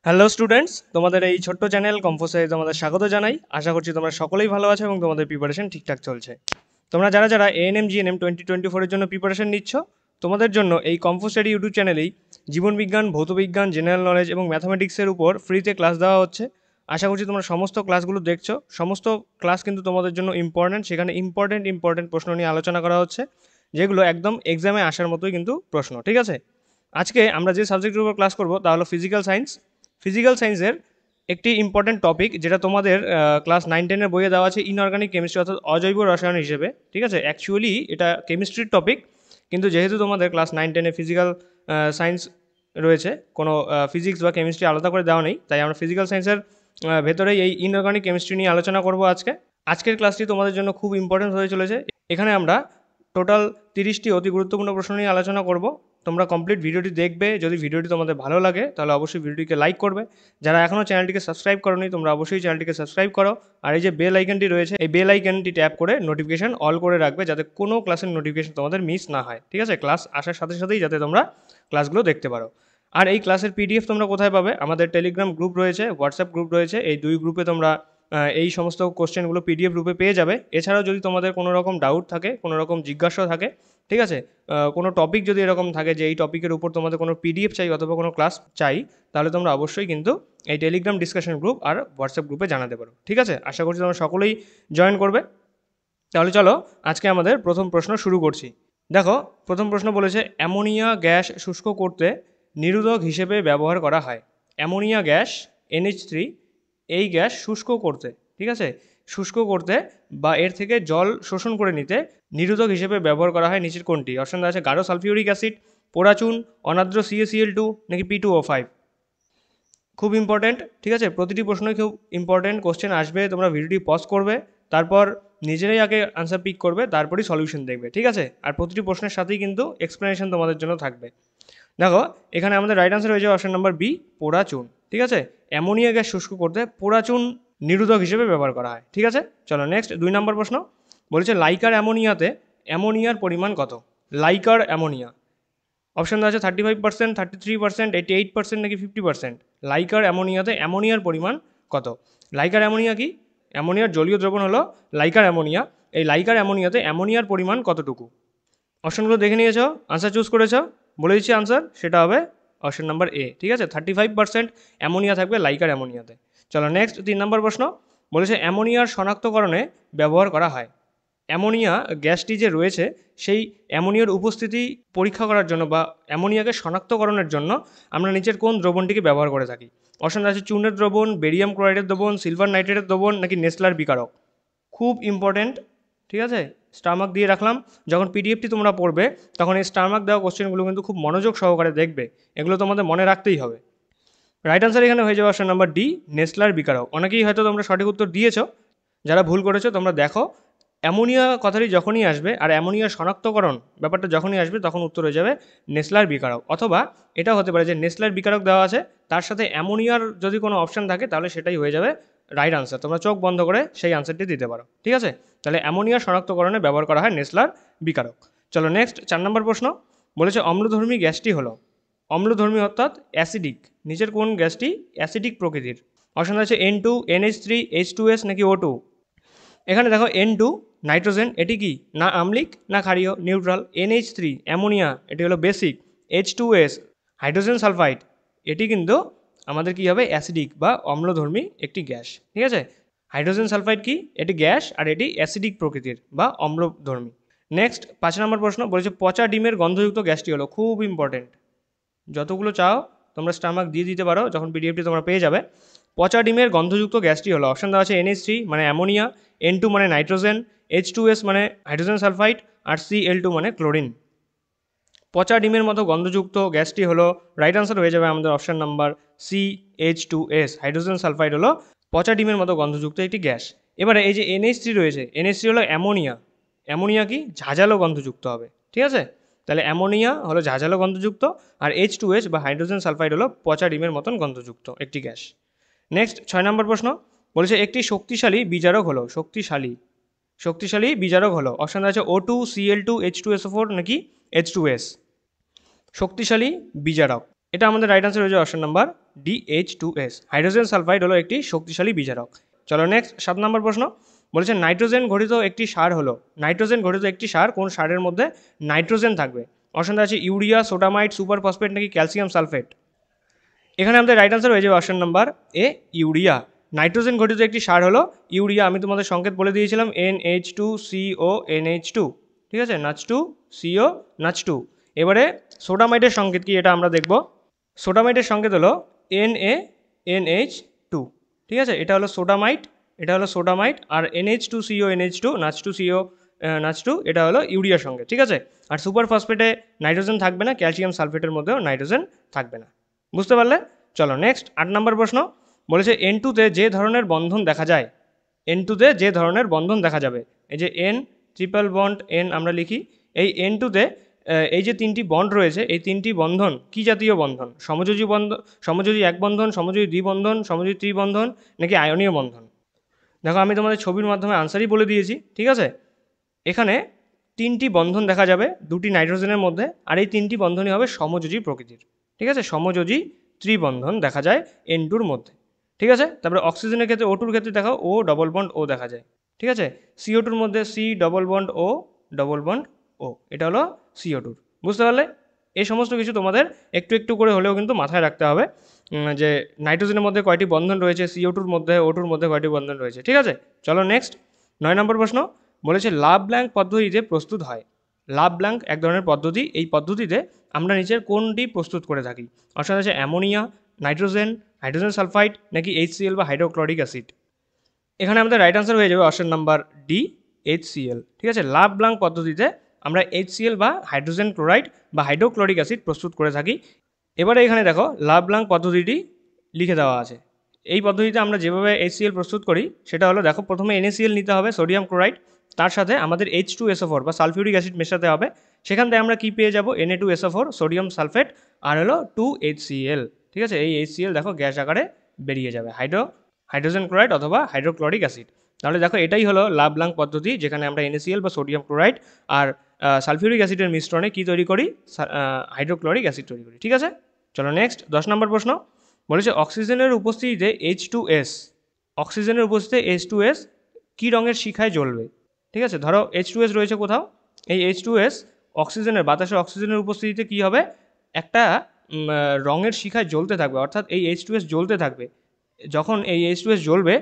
Hello students, তোমাদের এই ছোট্ট চ্যানেল কম্পোসে তোমাদের স্বাগত জানাই। আশা করছি তোমরা সকলেই ভালো আছো এবং তোমাদের প্রিপারেশন ঠিকঠাক চলছে। তোমরা যারা যারা এএনএম জিএনএম 2024-এর জন্য প্রিপারেশন নিচ্ছ, তোমাদের জন্য এই কম্পোস্টাডি ইউটিউব চ্যানেলেই জীবনবিজ্ঞান, ভৌতবিজ্ঞান, জেনারেল নলেজ এবং ম্যাথামেটিক্সের উপর ফ্রিতে ক্লাস দেওয়া হচ্ছে। আশা করছি তোমরা সমস্ত ক্লাসগুলো দেখছো। সমস্ত ক্লাস কিন্তু তোমাদের জন্য ইম্পর্ট্যান্ট। সেখানে ইম্পর্ট্যান্ট প্রশ্ন নিয়ে আলোচনা করা হচ্ছে, যেগুলো একদম এক্সামে আসার মতোই কিন্তু প্রশ্ন। ঠিক আছে, আজকে আমরা যে সাবজেক্টের উপর ক্লাস করবো তা হলো ফিজিক্যাল সায়েন্স। ফিজিক্যাল সায়েন্সের একটি ইম্পর্ট্যান্ট টপিক, যেটা তোমাদের ক্লাস 9-10-এর বইয়ে দেওয়া আছে ইনঅর্গানিক কেমিস্ট্রি অর্থাৎ অজৈব রসায়ন হিসেবে। ঠিক আছে, অ্যাকচুয়ালি এটা কেমিস্ট্রির টপিক, কিন্তু যেহেতু তোমাদের ক্লাস 9-10-এ ফিজিক্যাল সায়েন্স রয়েছে, কোনো ফিজিক্স বা কেমিস্ট্রি আলাদা করে দেওয়া নেই, তাই আমরা ফিজিক্যাল সায়েন্সের ভেতরেই এই ইনঅর্গানিক কেমিস্ট্রি নিয়ে আলোচনা করব আজকের ক্লাসটি তোমাদের জন্য খুব ইম্পর্ট্যান্ট হয়ে চলেছে। এখানে আমরা টোটাল 30টি অতি গুরুত্বপূর্ণ প্রশ্ন নিয়ে আলোচনা করব। তোমরা কমপ্লিট ভিডিওটি দেখবে। যদি ভিডিওটি তোমাদের ভালো লাগে তাহলে অবশ্যই ভিডিওটিকে লাইক করবে। যারা এখনও চ্যানেলটিকে সাবস্ক্রাইব করোনি তোমরা অবশ্যই চ্যানেলটিকে সাবস্ক্রাইব করো। আর এই যে বেল আইকনটি রয়েছে, এই বেল আইকনটি ট্যাপ করে নোটিফিকেশন অল করে রাখবে, যাতে কোনো ক্লাসের নোটিফিকেশন তোমাদের মিস না হয়। ঠিক আছে, ক্লাস আসার সাথে সাথেই যাতে তোমরা ক্লাসগুলো দেখতে পারো। আর এই ক্লাসের পিডিএফ তোমরা কোথায় পাবে? আমাদের টেলিগ্রাম গ্রুপ রয়েছে, হোয়াটসঅ্যাপ গ্রুপ রয়েছে। এই দুই গ্রুপে তোমরা এই সমস্ত কোশ্চেনগুলো পিডিএফ রূপে পেয়ে যাবে। এছাড়াও যদি তোমাদের কোনো রকম ডাউট থাকে, কোনো রকম জিজ্ঞাসা থাকে, ঠিক আছে, কোনো টপিক যদি এরকম থাকে যে এই টপিকের উপর তোমাদের কোনো পিডিএফ চাই অথবা কোনো ক্লাস চাই, তাহলে তোমরা অবশ্যই কিন্তু এই টেলিগ্রাম ডিসকাশন গ্রুপ আর হোয়াটসঅ্যাপ গ্রুপে জানাতে পারো। ঠিক আছে, আশা করছি তোমরা সকলেই জয়েন করবে। তাহলে চলো আজকে আমাদের প্রথম প্রশ্ন শুরু করছি। দেখো, প্রথম প্রশ্ন বলেছে অ্যামোনিয়া গ্যাস শুষ্ক করতে নিরোধক হিসেবে ব্যবহার করা হয়। অ্যামোনিয়া গ্যাস NH3, এই গ্যাস শুষ্ক করতে, ঠিক আছে, শুষ্ক করতে বা এর থেকে জল শোষণ করে নিতে নিরোধক হিসেবে ব্যবহার করা হয় নিচের কোনটি? অপশন আছে গাঢ় সালফিউরিক অ্যাসিড, পোড়াচুন, অনার্দ্র CaCl2 নাকি P2O5। খুব ইম্পর্ট্যান্ট। ঠিক আছে, প্রতিটি প্রশ্নই খুব ইম্পর্ট্যান্ট কোশ্চেন আসবে। তোমরা ভিডিওটি পজ করবে, তারপর নিজেরাই আগে আনসার পিক করবে, তারপরই সলিউশন দেখবে। ঠিক আছে, আর প্রতিটি প্রশ্নের সাথেই কিন্তু এক্সপ্লেনেশন তোমাদের জন্য থাকবে। দেখো, এখানে আমাদের রাইট আনসার হয়ে যাবে অপশন নাম্বার বি, পোড়াচুন। ঠিক আছে, অ্যামোনিয়া গ্যাস শুষ্ক করতে পোড়াচুন নিরোধক হিসেবে ব্যবহার করা হয়। ঠিক আছে, চলো নেক্সট 2 নম্বর প্রশ্ন বলেছে লাইকার অ্যামোনিয়াতে অ্যামোনিয়ার পরিমাণ কত? লাইকার অ্যামোনিয়া অপশন আছে 35%, 33%, 88% নাকি 50%। লাইকার অ্যামোনিয়াতে অ্যামোনিয়ার পরিমাণ কত? লাইকার অ্যামোনিয়া কি? অ্যামোনিয়ার জলীয় দ্রবণ হলো লাইকার অ্যামোনিয়া। এই লাইকার অ্যামোনিয়াতে অ্যামোনিয়ার পরিমাণ কতটুকু? অপশনগুলো দেখে নিয়েছো, আনসার চুজ করেছো, বলে দিচ্ছি আনসার, সেটা হবে অপশন নাম্বার এ। ঠিক আছে, 35% অ্যামোনিয়া থাকবে লাইকার অ্যামোনিয়াতে। চলো নেক্সট 3 নম্বর প্রশ্ন বলেছে অ্যামোনিয়ার শনাক্তকরণে ব্যবহার করা হয়। অ্যামোনিয়া গ্যাসটি যে রয়েছে, সেই অ্যামোনিয়ার উপস্থিতি পরীক্ষা করার জন্য বা অ্যামোনিয়াকে শনাক্তকরণের জন্য আমরা নিচের কোন দ্রবণটিকে ব্যবহার করে থাকি? অপশন আছে চূর্ণের দ্রবণ, বেরিয়াম ক্লোরাইডের দ্রবণ, সিলভার নাইট্রেটের দ্রবণ নাকি নেসলার বিকারক। খুব ইম্পর্টেন্ট। ঠিক আছে, স্টারমার্ক দিয়ে রাখলাম। যখন পিডিএফটি তোমরা পড়বে তখন এই স্টারমার্ক দেওয়া কোশ্চেনগুলো কিন্তু খুব মনোযোগ সহকারে দেখবে, এগুলো তোমাদের মনে রাখতেই হবে। রাইট আনসার এখানে হয়ে যাবে অপশন নাম্বার ডি, নেসলার বিকারক। অনেকেই হয়তো তোমরা সঠিক উত্তর দিয়েছো, যারা ভুল করেছো তোমরা দেখো, অ্যামোনিয়া কথাটি যখনই আসবে আর অ্যামোনিয়া শনাক্তকরণ ব্যাপারটা যখনই আসবে তখন উত্তর হয়ে যাবে নেসলার বিকারক। অথবা এটা হতে পারে যে নেসলার বিকারক দেওয়া আছে, তার সাথে অ্যামোনিয়ার যদি কোনো অপশান থাকে তাহলে সেটাই হয়ে যাবে রাইট আনসার। তোমরা চোখ বন্ধ করে সেই আনসারটি দিতে পারো। ঠিক আছে, তাহলে অ্যামোনিয়া শনাক্তকরণে ব্যবহার করা হয় নেসলার বিকারক। চলো নেক্সট 4 নম্বর প্রশ্ন বলেছে অম্লধর্মী গ্যাসটি হলো, অম্লধর্মী অর্থাৎ অ্যাসিডিক, নিচের কোন গ্যাসটি অ্যাসিডিক প্রকৃতির? অপশন আছে N2, NH3, H2S নাকি O2। এখানে দেখো N2 নাইট্রোজেন, এটি কি না আম্লিক না ক্ষারীয়, নিউট্রাল। NH3 অ্যামোনিয়া, এটি হলো বেসিক। H2S হাইড্রোজেন সালফাইড, এটি কিন্তু আমাদের কি হবে অ্যাসিডিক বা অম্লধর্মী একটি গ্যাস। ঠিক আছে, হাইড্রোজেন সালফাইড কি? এটি গ্যাস আর এটি অ্যাসিডিক প্রকৃতির বা অম্লধর্মী। নেক্সট 5 নম্বর প্রশ্ন বলেছে পচা ডিমের গন্ধযুক্ত গ্যাসটি হলো, খুব ইম্পর্টেন্ট, যতগুলো চাও তোমরা স্টারমার্ক দিয়ে দিতে পারো যখন পিডিএফটি তোমরা পেয়ে যাবে। পচা ডিমের গন্ধযুক্ত গ্যাসটি হলো, অপশন দেওয়া আছে NH3 মানে অ্যামোনিয়া, N2 মানে নাইট্রোজেন, H2S মানে হাইড্রোজেন সালফাইড আর Cl2 মানে ক্লোরিন। পচা ডিমের মতো গন্ধযুক্ত গ্যাসটি হলো, রাইট আনসার হয়ে যাবে আমাদের option number CH2S, hydrogen sulphide হলো পচা ডিমের মতো গন্ধযুক্ত একটি গ্যাস। এবারে এই যে NH3 রয়েছে, NH3 হলো অ্যামোনিয়া, অ্যামোনিয়া কি ঝাঁঝালো গন্ধযুক্ত হবে। ঠিক আছে, তাহলে অ্যামোনিয়া হলো ঝাঁঝালো গন্ধযুক্ত আর H2S বা হাইড্রোজেন সালফাইড হলো পচা ডিমের মতন গন্ধযুক্ত একটি গ্যাস। নেক্সট 6 নম্বর প্রশ্ন বলেছে একটি শক্তিশালী বিজারক হলো, শক্তিশালী বিজারক হলো, অপশন আছে O2, Cl2, H2SO4 নাকি H2S। শক্তিশালী বিজারক, এটা আমাদের রাইট আনসার হয়ে যাবে option number DH2S। Hydrogen sulphide হলো একটি শক্তিশালী বিজারক। চলো নেক্সট 7 নম্বর প্রশ্ন বলেছে নাইট্রোজেন ঘটিত একটি সার হলো, নাইট্রোজেন ঘটিত একটি সার কোন সারের মধ্যে নাইট্রোজেন থাকবে? অপশন আছে ইউরিয়া, সোডামাইট, সুপার ফসফেট নাকি ক্যালসিয়াম সালফেট। এখানে আমাদের রাইট আনসার হয়ে যাবে অপশন নাম্বার এ, ইউরিয়া। নাইট্রোজেন ঘটিত একটি সার হলো ইউরিয়া। আমি তোমাদের সংকেত বলে দিয়েছিলাম NH2CO NH2, ঠিক আছে, NH2 CO NH2। এবারে সোডামাইটের সংকেত কি এটা আমরা দেখব। সোডামাইটের সংকেত হলো NaNH2, ঠিক আছে, এটা হলো সোডামাইট, এটা হলো সোডামাইট। আর NH2CO NH2 NH2CO NH2 এটা হলো ইউরিয়ার সংকেত, ঠিক আছে। আর সুপার ফসফেটে নাইট্রোজেন থাকবে না, ক্যালসিয়াম সালফেটের মধ্যেও নাইট্রোজেন থাকবে না। বুঝতে পারলে? চলো নেক্সট 8 নম্বর প্রশ্ন বলেছে N2-তে যে ধরনের বন্ধন দেখা যায়, N2-তে যে ধরনের বন্ধন দেখা যাবে, এই যে N ট্রিপল বন্ড N আমরা লিখি, এই N2-তে এই যে 3টি বন্ড রয়েছে, এই 3টি বন্ধন কি জাতীয় বন্ধন? সমযোজী বন্ধন, সমযোজী এক বন্ধন, সমযোজী দ্বিবন্ধন, সমযোজী ত্রিবন্ধন নাকি আয়নীয় বন্ধন? দেখো আমি তোমাদের ছবির মাধ্যমে আনসারই বলে দিয়েছি, ঠিক আছে। এখানে 3টি বন্ধন দেখা যাবে 2টি নাইট্রোজেনের মধ্যে, আর এই 3টি বন্ধনই হবে সমযোজী প্রকৃতির, ঠিক আছে। সমযোজী ত্রিবন্ধন দেখা যায় N2-র মধ্যে, ঠিক আছে। তারপরে অক্সিজেনের ক্ষেত্রে O2-র ক্ষেত্রে দেখো O ডবল বন্ড O দেখা যায়, ঠিক আছে। CO2-র মধ্যে C double bond O double bond O, এটা হলো CO2। বুঝতে পারলে? এই সমস্ত কিছু তোমাদের একটু একটু করে হলেও কিন্তু মাথায় রাখতে হবে যে নাইট্রোজেনের মধ্যে কয়টি বন্ধন রয়েছে, CO2-র মধ্যে O2-র মধ্যে কয়টি বন্ধন রয়েছে, ঠিক আছে। চলো নেক্সট 9 নম্বর প্রশ্ন বলেছে লাভ ব্ল্যাঙ্ক পদ্ধতিতে প্রস্তুত হয়। লাভ ব্ল্যাঙ্ক এক ধরনের পদ্ধতি, এই পদ্ধতিতে আমরা নিচের কোনটি প্রস্তুত করে থাকি? অপশন আছে অ্যামোনিয়া, নাইট্রোজেন, হাইড্রোজেন সালফাইড নাকি HCl বা হাইড্রোক্লোরিক অ্যাসিড। এখানে আমাদের রাইট আনসার হয়ে যাবে অপশন নাম্বার ডি, HCl, ঠিক আছে। লাভ ব্ল্যাঙ্ক পদ্ধতিতে আমরা HCl বা হাইড্রোজেন ক্লোরাইড বা হাইড্রোক্লোরিক অ্যাসিড প্রস্তুত করে থাকি। এবারে এখানে দেখো লাভ ব্ল্যাঙ্ক পদ্ধতিটি লিখে দেওয়া আছে। এই পদ্ধতিতে আমরা যেভাবে HCl প্রস্তুত করি সেটা হলো, দেখো প্রথমে NaCl নিতে হবে, সোডিয়াম ক্লোরাইড, তার সাথে আমাদের H2SO4 বা সালফিউরিক অ্যাসিড মেশাতে হবে। সেখান থেকে আমরা কি পেয়ে যাব? Na2SO4, সোডিয়াম সালফেট, আর হলো 2HCl, ঠিক আছে। এই HCl দেখো গ্যাস আকারে বেরিয়ে যাবে, হাইড্রোজেন ক্লোরাইড অথবা হাইড্রোক্লোরিক অ্যাসিড। তাহলে দেখো এটাই হলো লাভ ব্ল্যাঙ্ক পদ্ধতি, যেখানে আমরা NaCl বা সোডিয়াম ক্লোরাইড আর সালফিউরিক অ্যাসিডের মিশ্রণে কি তৈরি করি? হাইড্রোক্লোরিক অ্যাসিড তৈরি করি, ঠিক আছে। চলো নেক্সট 10 নম্বর প্রশ্ন বলেছে অক্সিজেনের উপস্থিতিতে H2S, অক্সিজেনের উপস্থিতিতে H2S কী রঙের শিখায় জ্বলবে? ঠিক আছে, ধরো H2S রয়েছে কোথাও, এই H2S অক্সিজেনের, বাতাসে অক্সিজেনের উপস্থিতিতে কী হবে? একটা রঙের শিখায় জ্বলতে থাকবে, অর্থাৎ এই H2S জ্বলতে থাকবে। যখন এই H2S জ্বলবে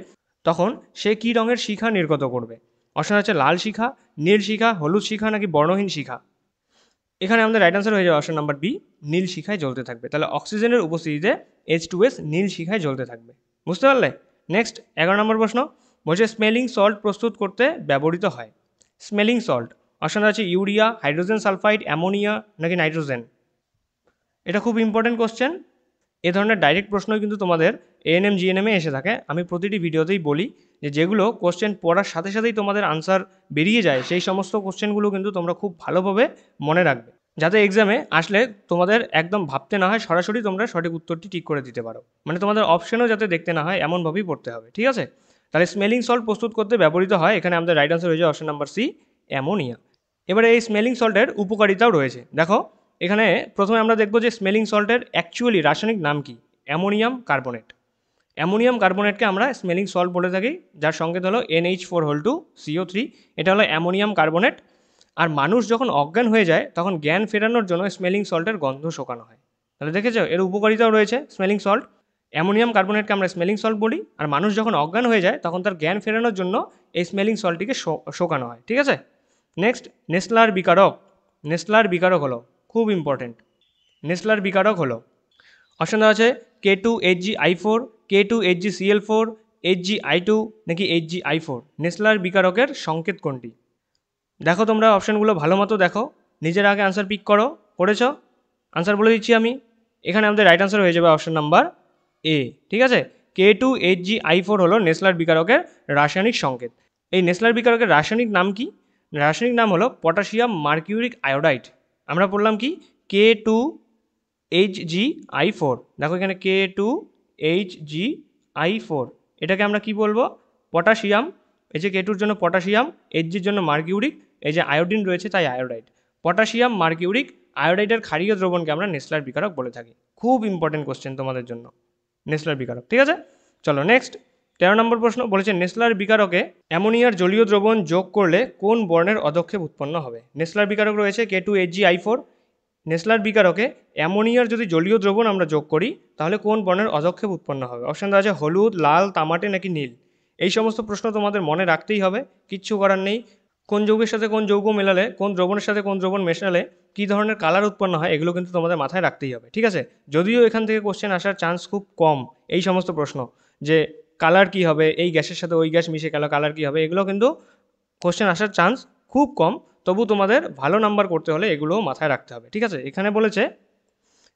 তখন সে কী রঙের শিখা নির্গত করবে? অপশন আছে লাল শিখা, নীল শিখা, হলুদ শিখা নাকি বর্ণহীন শিখা। এখানে আমাদের রাইট আনসার হয়ে যাবে অপশন নাম্বার বি, নীল শিখায় জ্বলতে থাকবে। তাহলে অক্সিজেনের উপস্থিতিতে H2S নীল শিখায় জ্বলতে থাকবে। বুঝতে পারলে? নেক্সট 11 নম্বর প্রশ্ন বলছে স্মেলিং সল্ট প্রস্তুত করতে ব্যবহৃত হয়। স্মেলিং সল্ট অপশন আছে ইউরিয়া, হাইড্রোজেন সালফাইড, অ্যামোনিয়া নাকি নাইট্রোজেন। এটা খুব ইম্পর্টেন্ট কোশ্চেন। এ ধরনের ডাইরেক্ট প্রশ্নই কিন্তু তোমাদের ANM GNM এ এসে থাকে। আমি প্রতিটি ভিডিওতেই বলি যে যেগুলো কোশ্চেন পড়ার সাথে সাথেই তোমাদের আনসার বেরিয়ে যায়, সেই সমস্ত কোশ্চেনগুলো কিন্তু তোমরা খুব ভালোভাবে মনে রাখবে, যাতে এক্সামে আসলে তোমাদের একদম ভাবতে না হয়, সরাসরি তোমরা সঠিক উত্তরটি ঠিক করে দিতে পারো। মানে তোমাদের অপশনও যাতে দেখতে না হয় এমনভাবেই পড়তে হবে, ঠিক আছে। তাহলে স্মেলিং সল্ট প্রস্তুত করতে ব্যবহৃত হয়, এখানে আমাদের রাইট আনসার হয়ে যায় অপশন নাম্বার সি, অ্যামোনিয়া। এবারে এই স্মেলিং সল্টের উপকারিতাও রয়েছে। দেখো এখানে প্রথমে আমরা দেখব যে স্মেলিং সল্টের অ্যাকচুয়ালি রাসায়নিক নাম কি? Ammonium carbonate. অ্যামোনিয়াম কার্বনেটকে আমরা স্মেলিং সল্ট বলে থাকি, যার সংকেত হলো NH4CO3। এটা হলো অ্যামোনিয়াম কার্বনেট। আর মানুষ যখন অজ্ঞান হয়ে যায় তখন জ্ঞান ফেরানোর জন্য স্মেলিং সল্টের গন্ধ শোকানো হয়। তাহলে দেখেছো এর উপকারিতাও রয়েছে স্মেলিং সল্ট। অ্যামোনিয়াম কার্বনেটকে আমরা স্মেলিং সল্ট বলি, আর মানুষ যখন অজ্ঞান হয়ে যায় তখন তার জ্ঞান ফেরানোর জন্য এই স্মেলিং সল্টটিকে শোকানো হয়, ঠিক আছে। নেক্সট নেসলার বিকারক। নেসলার বিকারক হলো খুব ইম্পর্টেন্ট। নেসলার বিকারক হলো অপশন দেওয়া আছে K2HgI4, K2HgCl4, HgI2 নাকি HgI4। নেসলার বিকারকের সংকেত কোনটি? দেখো তোমরা অপশানগুলো ভালো মতো দেখো, নিজের আগে আনসার পিক করো। করেছো? আনসার বলে দিচ্ছি আমি। এখানে আমাদের রাইট আনসার হয়ে যাবে অপশন নাম্বার এ, ঠিক আছে। K2HgI4 হলো নেসলার বিকারকের রাসায়নিক সংকেত। এই নেসলার বিকারকের রাসায়নিক নাম কি? রাসায়নিক নাম হলো পটাশিয়াম মার্কিউরিক আয়োডাইড। আমরা পড়লাম কি? K2HgI4। দেখো এখানে K2HgI4, এটাকে আমরা কি বলবো? পটাশিয়াম। এই যে K2-র জন্য পটাশিয়াম, Hgর জন্য মার্কিউরিক, এই যে আয়োডিন রয়েছে তাই আয়োডাইড। পটাশিয়াম মার্কিউরিক আয়োডাইডের ক্ষারীয় দ্রবণকে আমরা নেসলার বিকারক বলে থাকি। খুব ইম্পর্টেন্ট কোশ্চেন তোমাদের জন্য নেসলার বিকারক। ঠিক আছে, চলো নেক্সট 13 নম্বর প্রশ্ন বলেছে নেসলার বিকারকে অ্যামোনিয়ার জলীয় দ্রবণ যোগ করলে কোন বর্ণের অধক্ষেপ উৎপন্ন হবে। নেসলার বিকারক রয়েছে K2HgI4। নেসলার বিকারকে অ্যামোনিয়ার যদি জলীয় দ্রবণ আমরা যোগ করি তাহলে কোন বর্ণের অধক্ষেপ উৎপন্ন হবে। অপশান দেওয়া আছে হলুদ, লাল, তামাটে নাকি নীল। এই সমস্ত প্রশ্ন তোমাদের মনে রাখতেই হবে, কিচ্ছু করার নেই। কোন যৌগের সাথে কোন যৌগ মেলালে, কোন দ্রবণের সাথে কোন দ্রবণ মেশালে কী ধরনের কালার উৎপন্ন হয়, এগুলো কিন্তু তোমাদের মাথায় রাখতেই হবে। ঠিক আছে, যদিও এখান থেকে কোশ্চেন আসার চান্স খুব কম, এই সমস্ত প্রশ্ন যে কালার কী হবে, এই গ্যাসের সাথে ওই গ্যাস মিশে গেল কালার কী হবে, এগুলো কিন্তু কোশ্চেন আসার চান্স খুব কম। তবু তোমাদের ভালো নাম্বার করতে হলে এগুলোও মাথায় রাখতে হবে। ঠিক আছে, এখানে বলেছে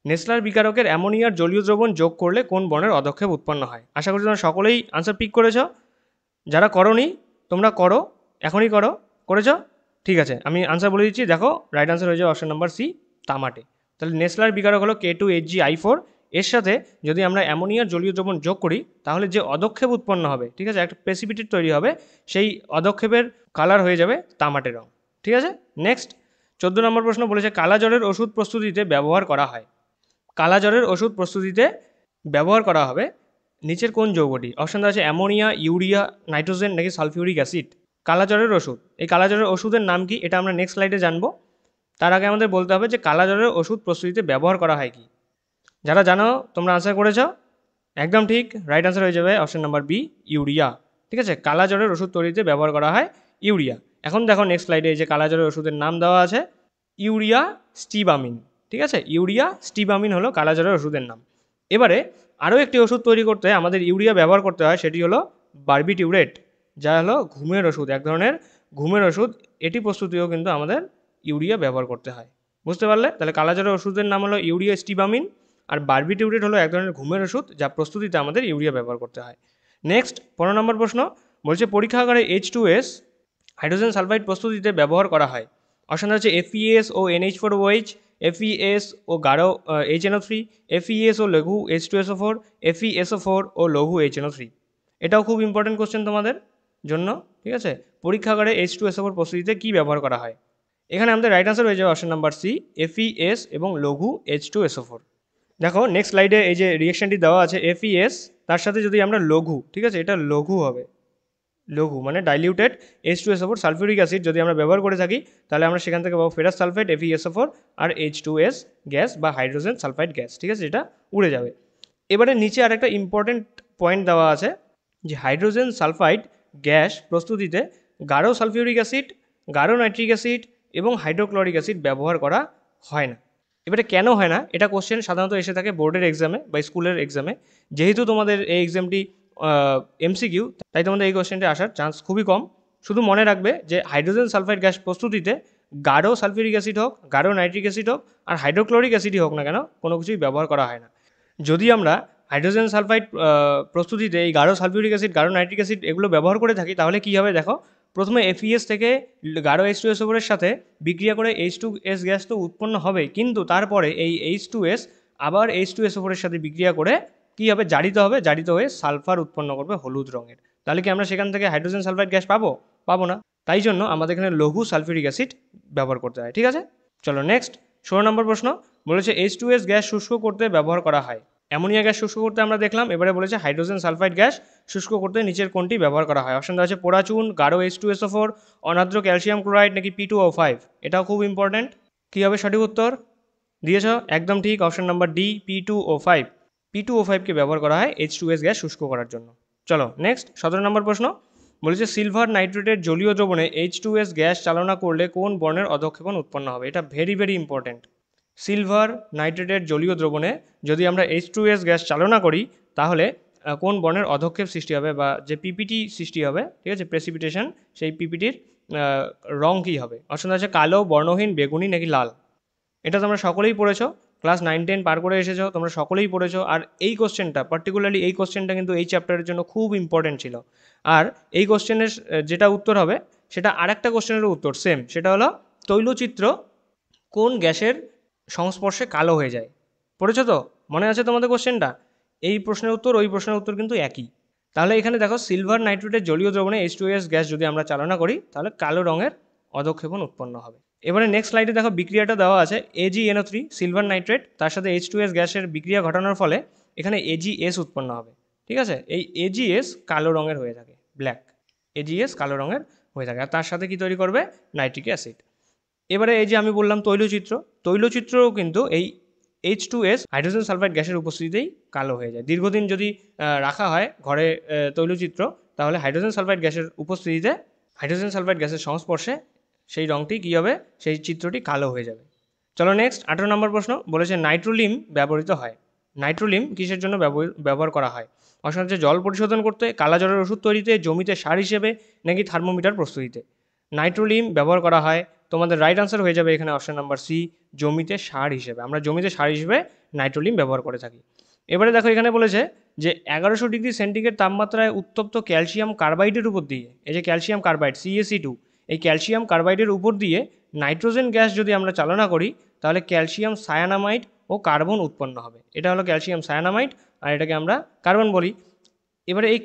নেসলার বিকারকের অ্যামোনিয়ার জলীয় দ্রবণ যোগ করলে কোন বর্ণের অধক্ষেপ উৎপন্ন হয়। আশা করি তোমরা সকলেই আনসার পিক করেছ। যারা করোনি তোমরা করো, এখনই করেছ। ঠিক আছে, আমি আনসার বলে দিচ্ছি, দেখো রাইট আনসার হয়ে যাবে অপশন নাম্বার সি, তামাটে। তাহলে নেসলার বিকারক হলো K2HgI4। এর সাথে যদি আমরা অ্যামোনিয়ার জলীয় দ্রবণ যোগ করি তাহলে যে অধক্ষেপ উৎপন্ন হবে, ঠিক আছে, একটা প্রেসিপিটেট তৈরি হবে, সেই অধক্ষেপের কালার হয়ে যাবে তামাটে রং। ঠিক আছে, নেক্সট 14 নম্বর প্রশ্ন বলেছে কালা জ্বরের ওষুধ প্রস্তুতিতে ব্যবহার করা হয়। কালা জ্বরের ওষুধ প্রস্তুতিতে ব্যবহার করা হবে নিচের কোন যৌগটি। অপশন দেওয়া আছে অ্যামোনিয়া, ইউরিয়া, নাইট্রোজেন নাকি সালফিউরিক অ্যাসিড। কালা জ্বরের ওষুধ, এই কালা জ্বরের ওষুধের নাম কি, এটা আমরা নেক্সট স্লাইডে জানবো। তার আগে আমাদের বলতে হবে যে কালা জ্বরের ওষুধ প্রস্তুতিতে ব্যবহার করা হয় কি। যারা জানো তোমরা আনসার করেছ, একদম ঠিক, রাইট আনসার হয়ে যাবে অপশন নাম্বার বি, ইউরিয়া। ঠিক আছে, কালা জ্বরের ওষুধ তৈরিতে ব্যবহার করা হয় ইউরিয়া। এখন দেখো নেক্সট স্লাইডে এই যে কালা জ্বরের ওষুধের নাম দেওয়া আছে ইউরিয়া স্টিবামিন। ঠিক আছে, ইউরিয়া স্টিবামিন হলো কালা জ্বরের ওষুধের নাম। এবারে আরও একটি ওষুধ তৈরি করতে আমাদের ইউরিয়া ব্যবহার করতে হয়, সেটি হলো বারবিটিউরেট, যা হলো ঘুমের ওষুধ, এক ধরনের ঘুমের ওষুধ। এটি প্রস্তুতিও কিন্তু আমাদের ইউরিয়া ব্যবহার করতে হয়। বুঝতে পারলে? তাহলে কালা জ্বরের ওষুধের নাম হলো ইউরিয়া স্টিবামিন, আর বারবিটিউরেট হলো এক ধরনের ঘুমের ওষুধ যা প্রস্তুতিতে আমাদের ইউরিয়া ব্যবহার করতে হয়। নেক্সট 15 নম্বর প্রশ্ন বলছে পরীক্ষাগারে H2S হাইড্রোজেন সালফাইড প্রস্তুতিতে ব্যবহার করা হয়। অপশন হচ্ছে FeS ও NH4OH, FeS ও গাঢ় HNO3, FeS ও লঘু H2SO4, FeSO4 ও লঘু HNO3। এটাও খুব ইম্পর্টেন্ট কোশ্চেন তোমাদের জন্য। ঠিক আছে, পরীক্ষাগারে H2SO4 প্রস্তুতিতে কী ব্যবহার করা হয়। এখানে আমাদের রাইট আনসার হয়ে যাবে অপশন নাম্বার সি, FeS এবং লঘু H2SO4। দেখো নেক্সট স্লাইডে এই যে রিয়েকশনটি দেওয়া আছে FeS, তার সাথে যদি আমরা লঘু, ঠিক আছে, এটা লঘু হবে, লঘু মানে ডাইলিউটেড H2SO4 সালফিউরিক অ্যাসিড যদি আমরা ব্যবহার করে থাকি তাহলে আমরা সেখান থেকে পাবো ফেরাস সালফেট FeSO4 আর H2S গ্যাস বা হাইড্রোজেন সালফাইড গ্যাস। ঠিক আছে, এটা উড়ে যাবে। এবারে নিচে আরেকটা ইম্পর্টেন্ট পয়েন্ট দেওয়া আছে যে হাইড্রোজেন সালফাইড গ্যাস প্রস্তুতিতে গাঢ় সালফিউরিক অ্যাসিড, গাঢ় নাইট্রিক অ্যাসিড এবং হাইড্রোক্লোরিক অ্যাসিড ব্যবহার করা হয় না। এবারে কেন হয় না, এটা কোশ্চেন সাধারণত এসে থাকে বোর্ডের এক্সামে বা স্কুলের এক্সামে। যেহেতু তোমাদের এই এক্সামটি MCQ, তাই তোমাদের এই কোশ্চেনটি আসার চান্স খুবই কম। শুধু মনে রাখবে যে হাইড্রোজেন সালফাইড গ্যাস প্রস্তুতিতে গাঢ় সালফিউরিক অ্যাসিড হোক, গাঢ় নাইট্রিক অ্যাসিড হোক আর হাইড্রোক্লোরিক অ্যাসিডই হোক না কেন, কোনো কিছুই ব্যবহার করা হয় না। যদি আমরা হাইড্রোজেন সালফাইড প্রস্তুতিতে এই গাঢ় সালফিউরিক অ্যাসিড, গাঢ় নাইট্রিক অ্যাসিড এগুলো ব্যবহার করে থাকি তাহলে কী হবে দেখো, প্রথমে FeS থেকে গাঢ় H2SO4 এর সাথে বিক্রিয়া করে H2S গ্যাস তো উৎপন্ন হবে, কিন্তু তারপরে এই H2S আবার H2SO4 এর সাথে বিক্রিয়া করে কী হবে, জারিত হবে, জারিত হয়ে সালফার উৎপন্ন করবে হলুদ রঙের। তাহলে কি আমরা সেখান থেকে হাইড্রোজেন সালফাইড গ্যাস পাবো না। তাই জন্য আমাদের এখানে লঘু সালফিউরিক অ্যাসিড ব্যবহার করতে হয়। ঠিক আছে, চলো নেক্সট 16 নম্বর প্রশ্ন বলেছে H2S গ্যাস শুষ্ক করতে ব্যবহার করা হয়। অ্যামোনিয়া গ্যাস শুষ্ক করতে আমরা দেখলাম, এবারে বলেছে হাইড্রোজেন সালফাইড গ্যাস শুষ্ক করতে নিচের কোনটি ব্যবহার করা হয়। অপশন দেওয়া আছে পোড়াচুন, গাঢ় H2SO4, অনার্দ্র ক্যালসিয়াম ক্লোরাইড নাকি P2O5। এটাও খুব ইম্পর্টেন্ট। কী হবে সঠিক উত্তর দিয়েছ, একদম ঠিক, অপশন নাম্বার ডি, P2O5। P2O5কে ব্যবহার করা হয় H2S গ্যাস শুষ্ক করার জন্য। চলো নেক্সট 17 নম্বর প্রশ্ন বলেছে সিলভার নাইট্রেটের জলীয় দ্রবণে H2S গ্যাস চালনা করলে কোন বর্ণের অধক্ষেপণ উৎপন্ন হবে। এটা ভেরি ভেরি ইম্পর্টেন্ট। সিলভার নাইট্রেটের জলীয় দ্রবণে যদি আমরা H2S গ্যাস চালনা করি তাহলে কোন বর্ণের অধক্ষেপ সৃষ্টি হবে বা যে পিপিটি সৃষ্টি হবে, ঠিক আছে, প্রেসিপিটেশন, সেই পিপিটির রং কী হবে। অপশন আছে কালো, বর্ণহীন, বেগুনি নাকি লাল। এটা তোমরা সকলেই পড়েছো, ক্লাস 9-10 পার করে এসেছো, তোমরা সকলেই পড়েছো। আর এই কোশ্চেনটা পার্টিকুলারলি এই কোশ্চেনটা কিন্তু এই চ্যাপ্টারের জন্য খুব ইম্পর্টেন্ট ছিল। আর এই কোশ্চেনের যেটা উত্তর হবে সেটা আরেকটা কোশ্চেনেরও উত্তর সেম, সেটা হলো তৈলচিত্র কোন গ্যাসের সংস্পর্শে কালো হয়ে যায়। পড়েছো তো, মনে আছে তোমাদের কোশ্চেনটা? এই প্রশ্নের উত্তর ওই প্রশ্নের উত্তর কিন্তু একই। তাহলে এখানে দেখো সিলভার নাইট্রেটের জলীয় দ্রবণে H2S গ্যাস যদি আমরা চালনা করি তাহলে কালো রঙের অধক্ষেপণ উৎপন্ন হবে। এবারে নেক্সট স্লাইডে দেখো বিক্রিয়াটা দেওয়া আছে AgNO3 সিলভার নাইট্রেট তার সাথে H2S গ্যাসের বিক্রিয়া ঘটানোর ফলে এখানে AgS উৎপন্ন হবে। ঠিক আছে, এই AgS কালো রঙের হয়ে থাকে, ব্ল্যাক। AgS কালো রঙের হয়ে থাকে আর তার সাথে কি তৈরি করবে? Nitric acid. এবারে এই যে আমি বললাম তৈলচিত্রও কিন্তু এই H2S হাইড্রোজেন সালফাইড গ্যাসের উপস্থিতিতেই কালো হয়ে যায়। দীর্ঘদিন যদি রাখা হয় ঘরে তৈলচিত্র, তাহলে হাইড্রোজেন সালফাইড গ্যাসের উপস্থিতিতে হাইড্রোজেন সালফাইড গ্যাসের সংস্পর্শে সেই রঙটি কী হবে? সেই চিত্রটি কালো হয়ে যাবে। চলো নেক্সট 18 নম্বর প্রশ্ন বলেছে নাইট্রোলিম ব্যবহৃত হয়। নাইট্রোলিম কিসের জন্য ব্যবহার করা হয়? অপশন হচ্ছে জল পরিশোধন করতে, কালা জ্বরের ওষুধ তৈরিতে, জমিতে সার হিসেবে, নাকি থার্মোমিটার প্রস্তুতিতে। নাইট্রোলিম ব্যবহার করা হয়, তোমাদের রাইট আনসার হয়ে যাবে এখানে অপশন নাম্বার সি, জমিতে সার হিসেবে। আমরা জমিতে সার হিসেবে নাইট্রোলিম ব্যবহার করে থাকি। এবারে দেখো এখানে বলেছে যে 1100 ডিগ্রি সেন্টিগ্রেড তাপমাত্রায় উত্তপ্ত ক্যালসিয়াম কার্বাইডের উপর দিয়ে, এই যে ক্যালসিয়াম কার্বাইড CaC2, এই ক্যালসিয়াম কার্বাইডের উপর দিয়ে নাইট্রোজেন গ্যাস যদি আমরা চালনা করি, তাহলে ক্যালসিয়াম সায়ানামাইড ও কার্বন উৎপন্ন হবে। এটা হলো ক্যালসিয়াম সায়ানামাইড আর এটাকে আমরা কার্বন বলি। এবারে এই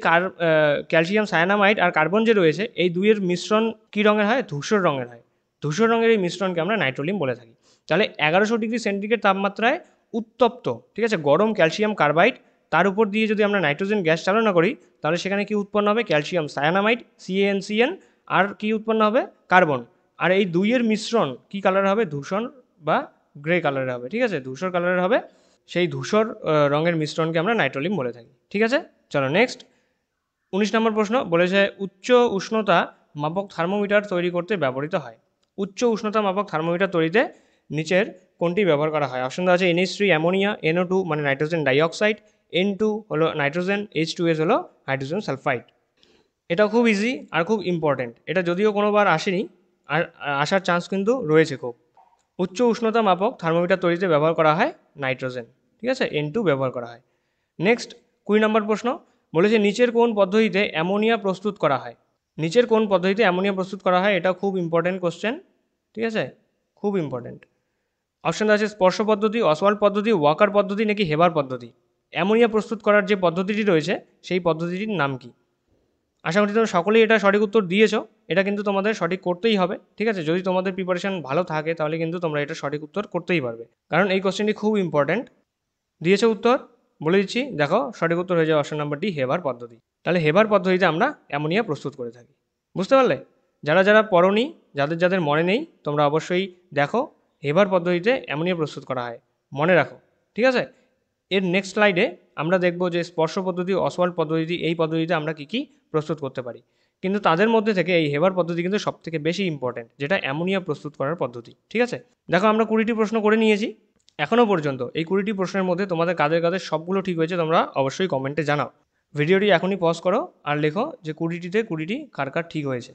ক্যালসিয়াম সায়ানামাইড আর কার্বন যে রয়েছে, এই দুইয়ের মিশ্রণ কী রঙের হয়? ধূসর রঙের হয়। ধূসর রঙের এই মিশ্রণকে আমরা নাইট্রোলিম বলে থাকি। তাহলে 1100 ডিগ্রি সেন্টিগ্রেড তাপমাত্রায় উত্তপ্ত, ঠিক আছে, গরম ক্যালসিয়াম কার্বাইড, তার উপর দিয়ে যদি আমরা নাইট্রোজেন গ্যাস চালনা করি, তাহলে সেখানে কি উৎপন্ন হবে? ক্যালসিয়াম সায়ানামাইড CaNCN, আর কি উৎপন্ন হবে? কার্বন। আর এই দুইয়ের মিশ্রণ কি কালার হবে? ধূসর বা গ্রে কালারের হবে। ঠিক আছে, ধূসর কালারের হবে। সেই ধূসর রঙের মিশ্রণকে আমরা নাইট্রোলিম বলে থাকি। ঠিক আছে, চলো নেক্সট 19 নম্বর প্রশ্ন বলেছে উচ্চ উষ্ণতা মাপক থার্মোমিটার তৈরি করতে ব্যবহৃত হয়। উচ্চ উষ্ণতা মাপক থার্মোমিটার তৈরিতে নিচের কোনটি ব্যবহার করা হয়? অপশন দেওয়া আছে NH3 অ্যামোনিয়া, NO2 মানে নাইট্রোজেন ডাইঅক্সাইড, N2 হলো নাইট্রোজেন, H2S হলো হাইড্রোজেন সালফাইড। এটাও খুব ইজি আর খুব ইম্পর্টেন্ট। এটা যদিও কোনোবার আসেনি, আর আসার চান্স কিন্তু রয়েছে খুব। উচ্চ উষ্ণতা মাপক থার্মোমিটার তৈরিতে ব্যবহার করা হয় নাইট্রোজেন। ঠিক আছে, N2 ব্যবহার করা হয়। নেক্সট 20 নম্বর প্রশ্ন বলেছে নিচের কোন পদ্ধতিতে অ্যামোনিয়া প্রস্তুত করা হয়? নিচের কোন পদ্ধতিতে অ্যামোনিয়া প্রস্তুত করা হয়? এটা খুব ইম্পর্টেন্ট কোশ্চেন। ঠিক আছে, খুব ইম্পর্টেন্ট। অপশন আছে স্পর্শ পদ্ধতি, অসওয়াল্ড পদ্ধতি, ওয়াকার পদ্ধতি, নাকি হেবার পদ্ধতি। অ্যামোনিয়া প্রস্তুত করার যে পদ্ধতিটি রয়েছে সেই পদ্ধতিটির নাম কি? আশা করি তোমরা সকলেই এটা সঠিক উত্তর দিয়েছো। এটা কিন্তু তোমাদের সঠিক করতেই হবে। ঠিক আছে, যদি তোমাদের প্রিপারেশন ভালো থাকে তাহলে কিন্তু তোমরা এটা সঠিক উত্তর করতেই পারবে, কারণ এই কোশ্চেনটি খুব ইম্পর্টেন্ট। দিয়েছে উত্তর, বলে দিচ্ছি, দেখো সঠিক উত্তর হয়ে যাবে অপশন নাম্বার ডি, হেবার পদ্ধতি। তাহলে হেবার পদ্ধতিতে আমরা অ্যামোনিয়া প্রস্তুত করে থাকি। বুঝতে পারলে? যারা যারা পড়োনি, যাদের যাদের মনে নেই, তোমরা অবশ্যই দেখো হেবার পদ্ধতিতে অ্যামোনিয়া প্রস্তুত করা হয়, মনে রাখো। ঠিক আছে, এর নেক্সট স্লাইডে আমরা দেখব যে স্পর্শ পদ্ধতি, অসওয়াল্ড পদ্ধতি, এই পদ্ধতিতে আমরা কী কী প্রস্তুত করতে পারি। কিন্তু তাদের মধ্যে থেকে এই হেবার পদ্ধতি কিন্তু সবথেকে বেশি ইম্পর্টেন্ট, যেটা অ্যামোনিয়া প্রস্তুত করার পদ্ধতি। ঠিক আছে, দেখো আমরা 20টি প্রশ্ন করে নিয়েছি এখনও পর্যন্ত। এই 20টি প্রশ্নের মধ্যে তোমাদের কাদের কাদের সবগুলো ঠিক হয়েছে তোমরা অবশ্যই কমেন্টে জানাও। ভিডিওটি এখনই পজ করো আর লেখো যে 20টিতে 20টি কার কার ঠিক হয়েছে।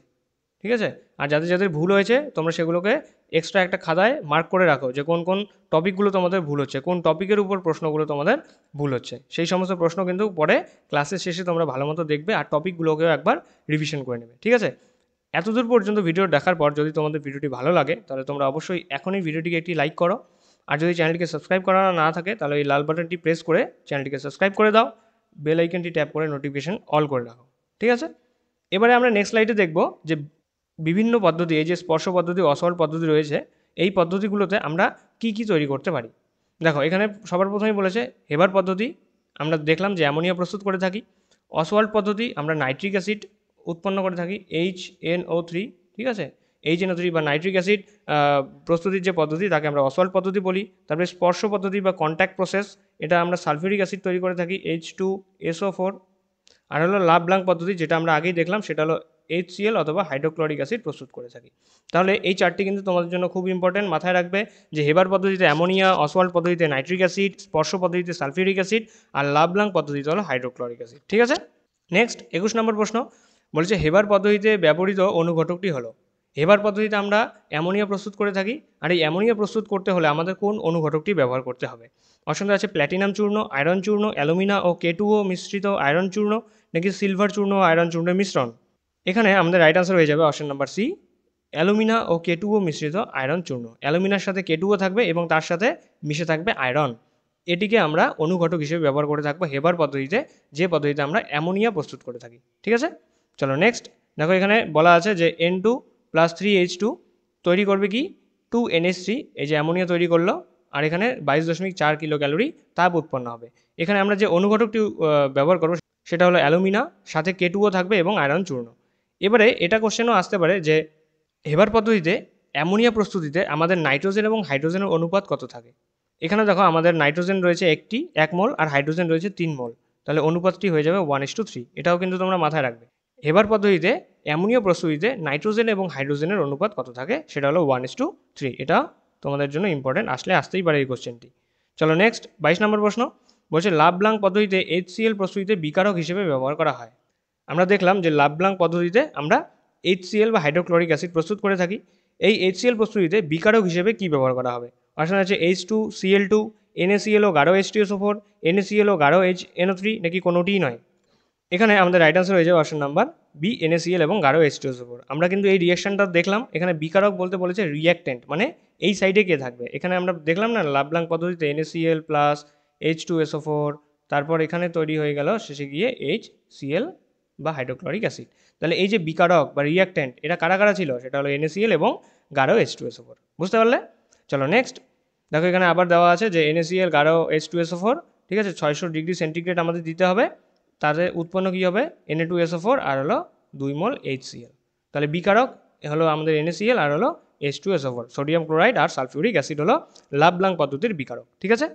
ঠিক আছে, আর যাদের যাদের ভুল হয়েছে তোমরা সেগুলোকে এক্সট্রা একটা খাতায় মার্ক করে রাখো যে কোন কোন টপিকগুলো তোমাদের ভুল হচ্ছে, কোন টপিকের উপর প্রশ্নগুলো তোমাদের ভুল হচ্ছে। সেই সমস্ত প্রশ্ন কিন্তু পরে ক্লাসের শেষে তোমরা ভালো মতো দেখবে আর টপিকগুলোকেও একবার রিভিশন করে নেবে। ঠিক আছে, এতদূর পর্যন্ত ভিডিও দেখার পর যদি তোমাদের ভিডিওটি ভালো লাগে তাহলে তোমরা অবশ্যই এখনই ভিডিওটিকে একটি লাইক করো, আর যদি চ্যানেলটিকে সাবস্ক্রাইব করা না থাকে তাহলে এই লাল বাটনটি প্রেস করে চ্যানেলটিকে সাবস্ক্রাইব করে দাও, বেল আইকনটি ট্যাপ করে নোটিফিকেশন অল করে রাখো। ঠিক আছে, এবারে আমরা নেক্সট স্লাইডে দেখব যে বিভিন্ন পদ্ধতি, এই যে স্পর্শ পদ্ধতি, অসওয়াল্ড পদ্ধতি রয়েছে, এই পদ্ধতিগুলোতে আমরা কি কি তৈরি করতে পারি। দেখো এখানে সবার প্রথমেই বলেছে হেবার পদ্ধতি, আমরা দেখলাম যে অ্যামোনিয়া প্রস্তুত করে থাকি। অসওয়াল্ড পদ্ধতি, আমরা নাইট্রিক অ্যাসিড উৎপন্ন করে থাকি, HNO3। ঠিক আছে, HNO3 বা নাইট্রিক অ্যাসিড প্রস্তুতির যে পদ্ধতি তাকে আমরা অসওয়াল্ড পদ্ধতি বলি। তারপরে স্পর্শ পদ্ধতি বা কন্ট্যাক্ট প্রসেস, এটা আমরা সালফিউরিক অ্যাসিড তৈরি করে থাকি, H2SO4। আর হলো লাভ ব্লাঙ্ক পদ্ধতি, যেটা আমরা আগেই দেখলাম, সেটা হলো HCl অথবা হাইড্রোক্লোরিক অ্যাসিড প্রস্তুত করে থাকি। তাহলে এই চারটি কিন্তু তোমাদের জন্য খুব ইম্পর্টেন্ট। মাথায় রাখবে যে হেবার পদ্ধতিতে অ্যামোনিয়া, অসওয়াল্ড পদ্ধতিতে নাইট্রিক অ্যাসিড, স্পর্শ পদ্ধতিতে সালফিউরিক অ্যাসিড, আর লাভ ব্লাঙ্ক পদ্ধতিতে হলো হাইড্রোক্লোরিক অ্যাসিড। ঠিক আছে, নেক্সট 21 নম্বর প্রশ্ন বলেছে হেবার পদ্ধতিতে ব্যবহৃত অনুঘটকটি হলো। হেবার পদ্ধতিতে আমরা অ্যামোনিয়া প্রস্তুত করে থাকি, আর এই অ্যামোনিয়া প্রস্তুত করতে হলে আমাদের কোন অনুঘটকটি ব্যবহার করতে হবে? অপশন আছে প্ল্যাটিনাম চূর্ণ, আয়রন চূর্ণ, অ্যালুমিনা ও K2O মিশ্রিত আয়রন চূর্ণ, নাকি সিলভার চূর্ণ ও আয়রন চূর্ণের মিশ্রণ। এখানে আমাদের রাইট আনসার হয়ে যাবে অপশন নাম্বার সি, অ্যালুমিনা ও K2O মিশ্রিত আয়রন চূর্ণ। অ্যালুমিনার সাথে K2O থাকবে এবং তার সাথে মিশে থাকবে আয়রন। এটিকে আমরা অনুঘটক হিসেবে ব্যবহার করে থাকবো হেবার পদ্ধতিতে, যে পদ্ধতিতে আমরা অ্যামোনিয়া প্রস্তুত করে থাকি। ঠিক আছে, চলো নেক্সট দেখো এখানে বলা আছে যে N2+3H2 তৈরি করবে কি H2NH3 এই যে অ্যামোনিয়া তৈরি করলো, আর এখানে 22.4 কিলো ক্যালোরি তাপ উৎপন্ন হবে। এখানে আমরা যে অনুঘটকটি ব্যবহার করবো সেটা হলো অ্যালুমিনা, সাথে K2O থাকবে এবং আয়রন চূর্ণ। এবারে এটা কোশ্চেনও আসতে পারে যে হেবার পদ্ধতিতে অ্যামোনিয়া প্রস্তুতিতে আমাদের নাইট্রোজেন এবং হাইড্রোজেনের অনুপাত কত থাকে। এখানে দেখো আমাদের নাইট্রোজেন রয়েছে 1 মোল আর হাইড্রোজেন রয়েছে 3 মোল, তাহলে অনুপাতটি হয়ে যাবে 1:3। এটাও কিন্তু তোমরা মাথায় রাখবে। হেবার পদ্ধতিতে অ্যামোনিয়া প্রস্তুতিতে নাইট্রোজেন এবং হাইড্রোজেনের অনুপাত কত থাকে, সেটা হলো 1:3। এটা তোমাদের জন্য ইম্পর্টেন্ট, আসতেই পারে এই কোশ্চেনটি। চলো নেক্সট 22 নম্বর প্রশ্ন বলছে লাব্লাঙ্ক পদ্ধতিতে HCl প্রস্তুতিতে বিকারক হিসেবে ব্যবহার করা হয়। আমরা দেখলাম যে লাব্লাঙ্ক পদ্ধতিতে আমরা HCl বা হাইড্রোক্লোরিক অ্যাসিড প্রস্তুত করে থাকি। এই HCl প্রস্তুতিতে বিকারক হিসেবে কি ব্যবহার করা হবে? অপশন আছে H2Cl2, NaClO গাঢ় H2SO4, NaClO গাঢ় HNO3, নাকি কোনোটিই নয়। এখানে আমাদের রাইট আনসার হয়ে যাবে অপশন নাম্বার বি, NaCl এবং গাঢ় H2SO4। আমরা কিন্তু এই রিয়াকশনটা দেখলাম, এখানে বিকারক বলতে বলেছে রিয়াক্টেন্ট, মানে এই সাইডে কে থাকবে। এখানে আমরা দেখলাম না লাব্লাঙ্ক পদ্ধতিতে NaCl প্লাস H2SO4, তারপর এখানে তৈরি হয়ে গেল শেষে গিয়ে HCl বা হাইড্রোক্লোরিক অ্যাসিড। তাহলে এই যে বিকারক বা রিয়াক্ট্যান্ট এটা কারা কারা ছিল, সেটা হলো NaCl এবং গাঢ় H2SO4। বুঝতে পারলে? চলো নেক্সট দেখো, এখানে আবার দেওয়া আছে যে NaCl গাঢ় H2SO4, ঠিক আছে, 600 ডিগ্রি সেন্টিগ্রেড আমাদের দিতে হবে। তাতে উৎপন্ন কী হবে? Na2SO4 আর হলো 2 মোল HCl। তাহলে বিকারক হলো আমাদের NaCl আর হলো H2SO4, সোডিয়াম ক্লোরাইড আর সালফিউরিক অ্যাসিড হলো লাব্লাঙ্ক পদ্ধতির বিকারক। ঠিক আছে,